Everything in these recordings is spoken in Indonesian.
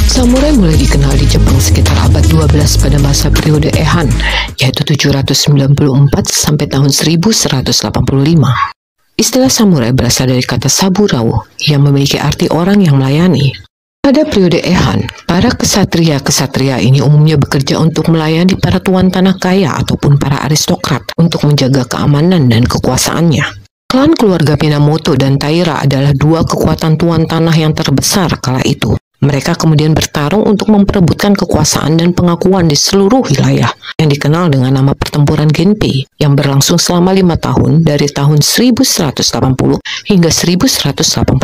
Samurai mulai dikenal di Jepang sekitar abad 12 pada masa periode Ehan, yaitu 794 sampai tahun 1185. Istilah samurai berasal dari kata saburao yang memiliki arti orang yang melayani. Pada periode Ehan, para kesatria-kesatria ini umumnya bekerja untuk melayani para tuan tanah kaya ataupun para aristokrat untuk menjaga keamanan dan kekuasaannya. Klan keluarga Minamoto dan Taira adalah dua kekuatan tuan tanah yang terbesar kala itu. Mereka kemudian bertarung untuk memperebutkan kekuasaan dan pengakuan di seluruh wilayah yang dikenal dengan nama pertempuran Genpei yang berlangsung selama 5 tahun dari tahun 1180 hingga 1185.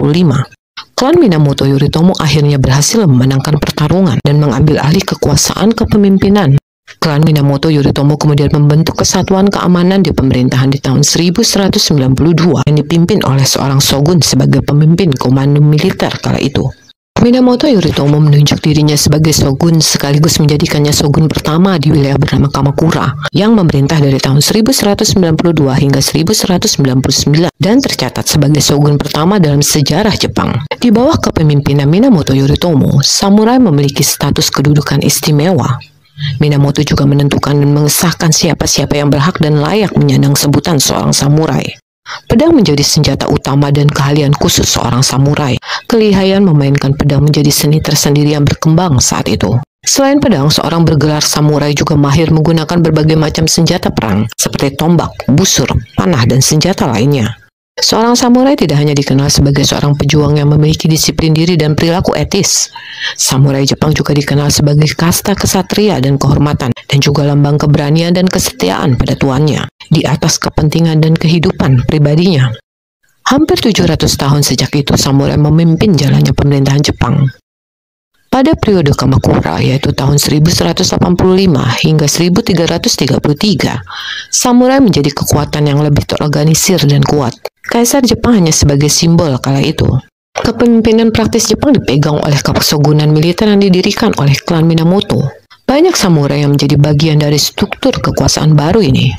Klan Minamoto Yoritomo akhirnya berhasil memenangkan pertarungan dan mengambil alih kekuasaan kepemimpinan. Klan Minamoto Yoritomo kemudian membentuk kesatuan keamanan di pemerintahan di tahun 1192 yang dipimpin oleh seorang shogun sebagai pemimpin komando militer kala itu. Minamoto Yoritomo menunjuk dirinya sebagai shogun sekaligus menjadikannya shogun pertama di wilayah bernama Kamakura yang memerintah dari tahun 1192 hingga 1199 dan tercatat sebagai shogun pertama dalam sejarah Jepang. Di bawah kepemimpinan Minamoto Yoritomo, samurai memiliki status kedudukan istimewa. Minamoto juga menentukan dan mengesahkan siapa-siapa yang berhak dan layak menyandang sebutan seorang samurai. Pedang menjadi senjata utama dan keahlian khusus seorang samurai. Kelihayan memainkan pedang menjadi seni tersendiri yang berkembang saat itu. Selain pedang, seorang bergelar samurai juga mahir menggunakan berbagai macam senjata perang, seperti tombak, busur, panah, dan senjata lainnya. Seorang samurai tidak hanya dikenal sebagai seorang pejuang yang memiliki disiplin diri dan perilaku etis. Samurai Jepang juga dikenal sebagai kasta kesatria dan kehormatan, dan juga lambang keberanian dan kesetiaan pada tuannya, di atas kepentingan dan kehidupan pribadinya. Hampir 700 tahun sejak itu, samurai memimpin jalannya pemerintahan Jepang. Pada periode Kamakura, yaitu tahun 1185 hingga 1333, samurai menjadi kekuatan yang lebih terorganisir dan kuat. Kaisar Jepang hanya sebagai simbol kala itu. Kepemimpinan praktis Jepang dipegang oleh kepesogunan militer yang didirikan oleh klan Minamoto. Banyak samurai yang menjadi bagian dari struktur kekuasaan baru ini.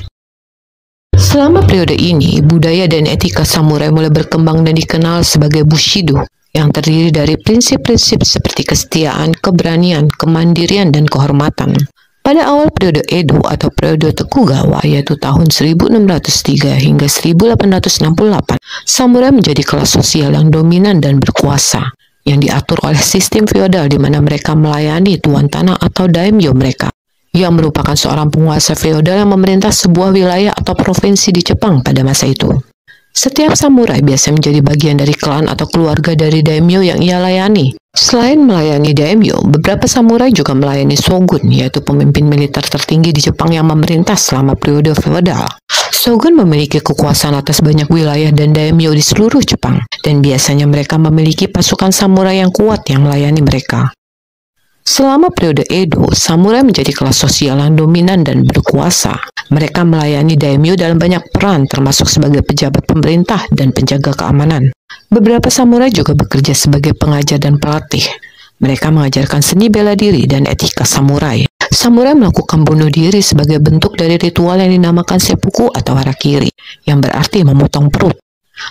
Selama periode ini, budaya dan etika samurai mulai berkembang dan dikenal sebagai Bushido, yang terdiri dari prinsip-prinsip seperti kesetiaan, keberanian, kemandirian, dan kehormatan. Pada awal periode Edo atau periode Tokugawa, yaitu tahun 1603 hingga 1868, samurai menjadi kelas sosial yang dominan dan berkuasa, yang diatur oleh sistem feodal di mana mereka melayani tuan tanah atau daimyo mereka, yang merupakan seorang penguasa feodal yang memerintah sebuah wilayah atau provinsi di Jepang pada masa itu. Setiap samurai biasa menjadi bagian dari klan atau keluarga dari daimyo yang ia layani. Selain melayani daimyo, beberapa samurai juga melayani shogun, yaitu pemimpin militer tertinggi di Jepang yang memerintah selama periode feodal. Shogun memiliki kekuasaan atas banyak wilayah dan daimyo di seluruh Jepang, dan biasanya mereka memiliki pasukan samurai yang kuat yang melayani mereka. Selama periode Edo, samurai menjadi kelas sosial yang dominan dan berkuasa. Mereka melayani daimyo dalam banyak peran, termasuk sebagai pejabat pemerintah dan penjaga keamanan. Beberapa samurai juga bekerja sebagai pengajar dan pelatih. Mereka mengajarkan seni bela diri dan etika samurai. Samurai melakukan bunuh diri sebagai bentuk dari ritual yang dinamakan seppuku atau harakiri, yang berarti memotong perut.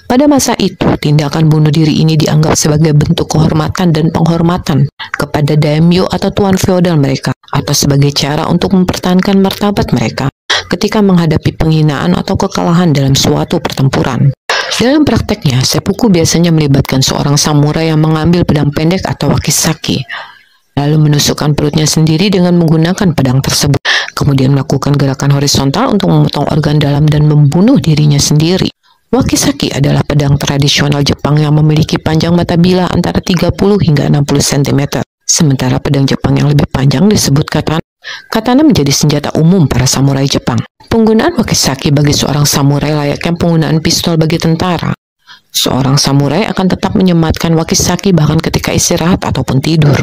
Pada masa itu, tindakan bunuh diri ini dianggap sebagai bentuk kehormatan dan penghormatan kepada daimyo atau tuan feodal mereka, atau sebagai cara untuk mempertahankan martabat mereka ketika menghadapi penghinaan atau kekalahan dalam suatu pertempuran. Dalam prakteknya, seppuku biasanya melibatkan seorang samurai yang mengambil pedang pendek atau wakisaki, lalu menusukkan perutnya sendiri dengan menggunakan pedang tersebut, kemudian melakukan gerakan horizontal untuk memotong organ dalam dan membunuh dirinya sendiri. Wakisaki adalah pedang tradisional Jepang yang memiliki panjang mata bilah antara 30 hingga 60 cm. Sementara pedang Jepang yang lebih panjang disebut katana. Katana menjadi senjata umum para samurai Jepang. Penggunaan wakisaki bagi seorang samurai layaknya penggunaan pistol bagi tentara. Seorang samurai akan tetap menyematkan wakisaki bahkan ketika istirahat ataupun tidur.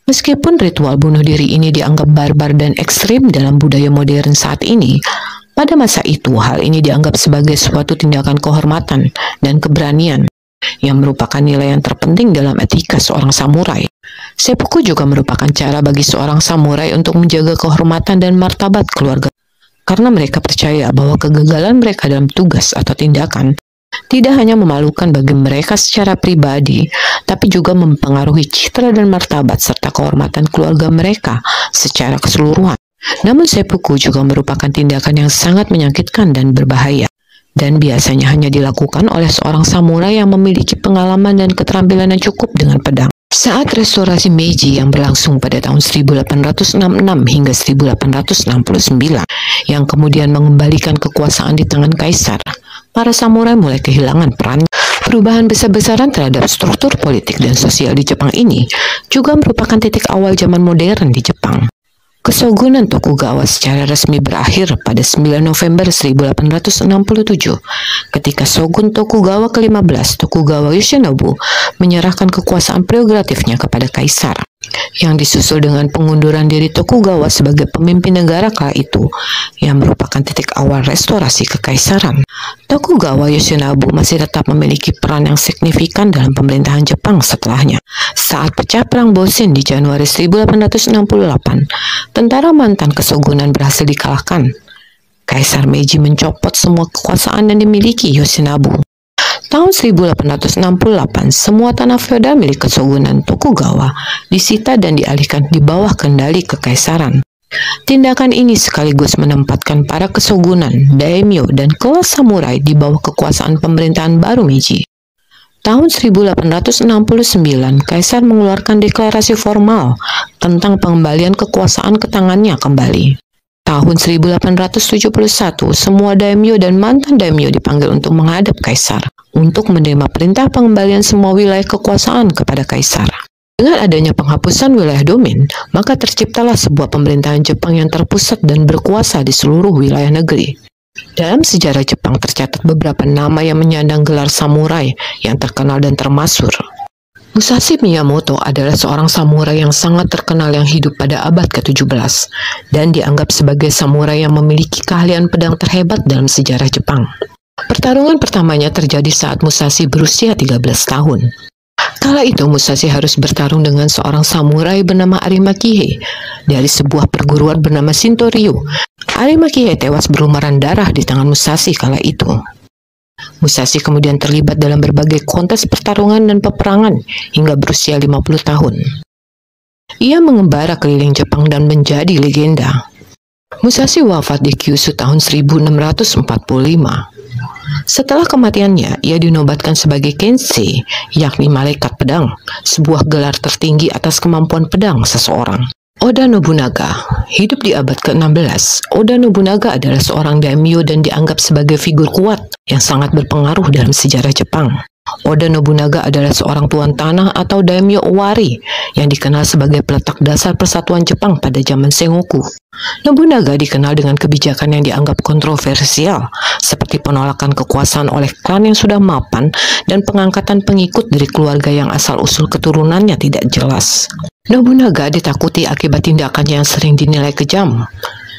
Meskipun ritual bunuh diri ini dianggap barbar dan ekstrim dalam budaya modern saat ini, pada masa itu hal ini dianggap sebagai suatu tindakan kehormatan dan keberanian yang merupakan nilai yang terpenting dalam etika seorang samurai. Seppuku juga merupakan cara bagi seorang samurai untuk menjaga kehormatan dan martabat keluarga, karena mereka percaya bahwa kegagalan mereka dalam tugas atau tindakan tidak hanya memalukan bagi mereka secara pribadi, tapi juga mempengaruhi citra dan martabat serta kehormatan keluarga mereka secara keseluruhan. Namun seppuku juga merupakan tindakan yang sangat menyakitkan dan berbahaya, dan biasanya hanya dilakukan oleh seorang samurai yang memiliki pengalaman dan keterampilan yang cukup dengan pedang. Saat restorasi Meiji yang berlangsung pada tahun 1866 hingga 1869, yang kemudian mengembalikan kekuasaan di tangan kaisar, para samurai mulai kehilangan peran. Perubahan besar-besaran terhadap struktur politik dan sosial di Jepang ini juga merupakan titik awal zaman modern di Jepang. Kesogunan Tokugawa secara resmi berakhir pada 9 November 1867 ketika Shogun Tokugawa ke-15, Tokugawa Yoshinobu, menyerahkan kekuasaan prerogatifnya kepada kaisar, yang disusul dengan pengunduran diri Tokugawa sebagai pemimpin negara kala itu, yang merupakan titik awal restorasi kekaisaran. Tokugawa Yoshinobu masih tetap memiliki peran yang signifikan dalam pemerintahan Jepang setelahnya. Saat pecah perang Boshin di Januari 1868, tentara mantan kesogunan berhasil dikalahkan. Kaisar Meiji mencopot semua kekuasaan yang dimiliki Yoshinobu. Tahun 1868, semua tanah feodal milik kesogunan Tokugawa disita dan dialihkan di bawah kendali kekaisaran. Tindakan ini sekaligus menempatkan para kesogunan, daimyo, dan kelas samurai di bawah kekuasaan pemerintahan baru Meiji. Tahun 1869, Kaisar mengeluarkan deklarasi formal tentang pengembalian kekuasaan ke tangannya kembali. Tahun 1871, semua daimyo dan mantan daimyo dipanggil untuk menghadap Kaisar untuk menerima perintah pengembalian semua wilayah kekuasaan kepada Kaisar. Dengan adanya penghapusan wilayah domain, maka terciptalah sebuah pemerintahan Jepang yang terpusat dan berkuasa di seluruh wilayah negeri. Dalam sejarah Jepang tercatat beberapa nama yang menyandang gelar samurai yang terkenal dan termasyhur. Musashi Miyamoto adalah seorang samurai yang sangat terkenal yang hidup pada abad ke-17 dan dianggap sebagai samurai yang memiliki keahlian pedang terhebat dalam sejarah Jepang. Pertarungan pertamanya terjadi saat Musashi berusia 13 tahun. Kala itu Musashi harus bertarung dengan seorang samurai bernama Arima Kihei dari sebuah perguruan bernama Shinto-ryu. Arima Kihei tewas berlumuran darah di tangan Musashi kala itu. Musashi kemudian terlibat dalam berbagai kontes pertarungan dan peperangan hingga berusia 50 tahun. Ia mengembara keliling Jepang dan menjadi legenda. Musashi wafat di Kyushu tahun 1645. Setelah kematiannya, ia dinobatkan sebagai Kensei, yakni malaikat pedang, sebuah gelar tertinggi atas kemampuan pedang seseorang. Oda Nobunaga hidup di abad ke-16. Oda Nobunaga adalah seorang daimyo dan dianggap sebagai figur kuat yang sangat berpengaruh dalam sejarah Jepang. Oda Nobunaga adalah seorang tuan tanah atau daimyo owari yang dikenal sebagai peletak dasar persatuan Jepang pada zaman Sengoku. Nobunaga dikenal dengan kebijakan yang dianggap kontroversial, seperti penolakan kekuasaan oleh klan yang sudah mapan dan pengangkatan pengikut dari keluarga yang asal-usul keturunannya tidak jelas. Nobunaga ditakuti akibat tindakannya yang sering dinilai kejam,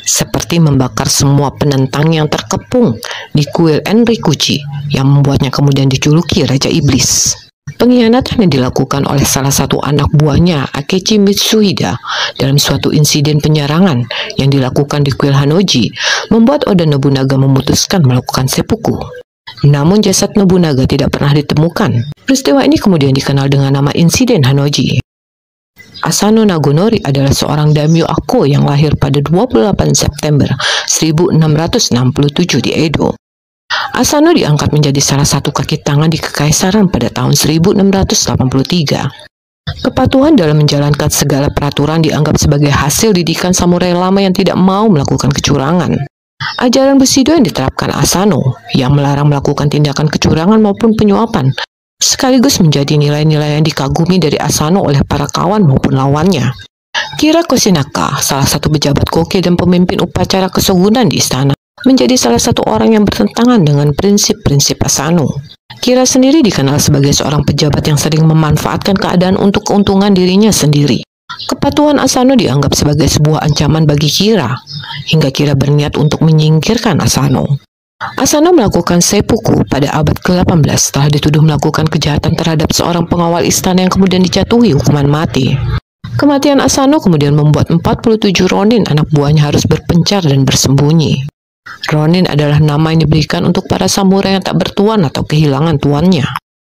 seperti membakar semua penentang yang terkepung di kuil Enrikuji yang membuatnya kemudian dijuluki Raja Iblis. Pengkhianatan yang dilakukan oleh salah satu anak buahnya, Akechi Mitsuhida, dalam suatu insiden penyerangan yang dilakukan di kuil Hanoji, membuat Oda Nobunaga memutuskan melakukan seppuku. Namun jasad Nobunaga tidak pernah ditemukan. Peristiwa ini kemudian dikenal dengan nama insiden Hanoji. Asano Nagonori adalah seorang daimyo Ako yang lahir pada 28 September 1667 di Edo. Asano diangkat menjadi salah satu kaki tangan di kekaisaran pada tahun 1683. Kepatuhan dalam menjalankan segala peraturan dianggap sebagai hasil didikan samurai lama yang tidak mau melakukan kecurangan. Ajaran Bushido yang diterapkan Asano, yang melarang melakukan tindakan kecurangan maupun penyuapan, sekaligus menjadi nilai-nilai yang dikagumi dari Asano oleh para kawan maupun lawannya. Kira Koshinaka, salah satu pejabat koke dan pemimpin upacara kesogunan di istana, menjadi salah satu orang yang bertentangan dengan prinsip-prinsip Asano. Kira sendiri dikenal sebagai seorang pejabat yang sering memanfaatkan keadaan untuk keuntungan dirinya sendiri. Kepatuhan Asano dianggap sebagai sebuah ancaman bagi Kira, hingga Kira berniat untuk menyingkirkan Asano. Asano melakukan seppuku pada abad ke-18 setelah dituduh melakukan kejahatan terhadap seorang pengawal istana yang kemudian dijatuhi hukuman mati. Kematian Asano kemudian membuat 47 ronin anak buahnya harus berpencar dan bersembunyi. Ronin adalah nama yang diberikan untuk para samurai yang tak bertuan atau kehilangan tuannya.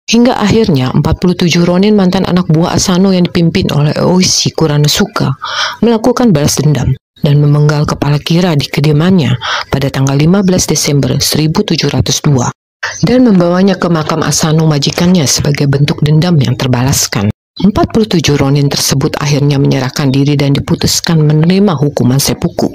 Hingga akhirnya 47 ronin mantan anak buah Asano yang dipimpin oleh Oishi Kuranosuka melakukan balas dendam dan memenggal kepala Kira di kediamannya pada tanggal 15 Desember 1702 dan membawanya ke makam Asano majikannya sebagai bentuk dendam yang terbalaskan. 47 ronin tersebut akhirnya menyerahkan diri dan diputuskan menerima hukuman seppuku.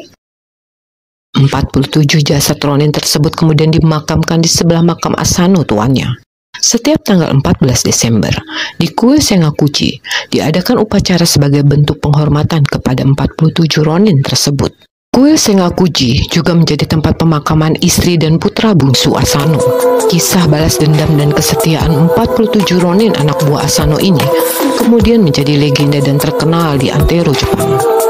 47 jasad ronin tersebut kemudian dimakamkan di sebelah makam Asano tuannya. Setiap tanggal 14 Desember, di kuil Sengakuji, diadakan upacara sebagai bentuk penghormatan kepada 47 ronin tersebut. Kuil Sengakuji juga menjadi tempat pemakaman istri dan putra bungsu Asano. Kisah balas dendam dan kesetiaan 47 ronin anak buah Asano ini kemudian menjadi legenda dan terkenal di antero Jepang.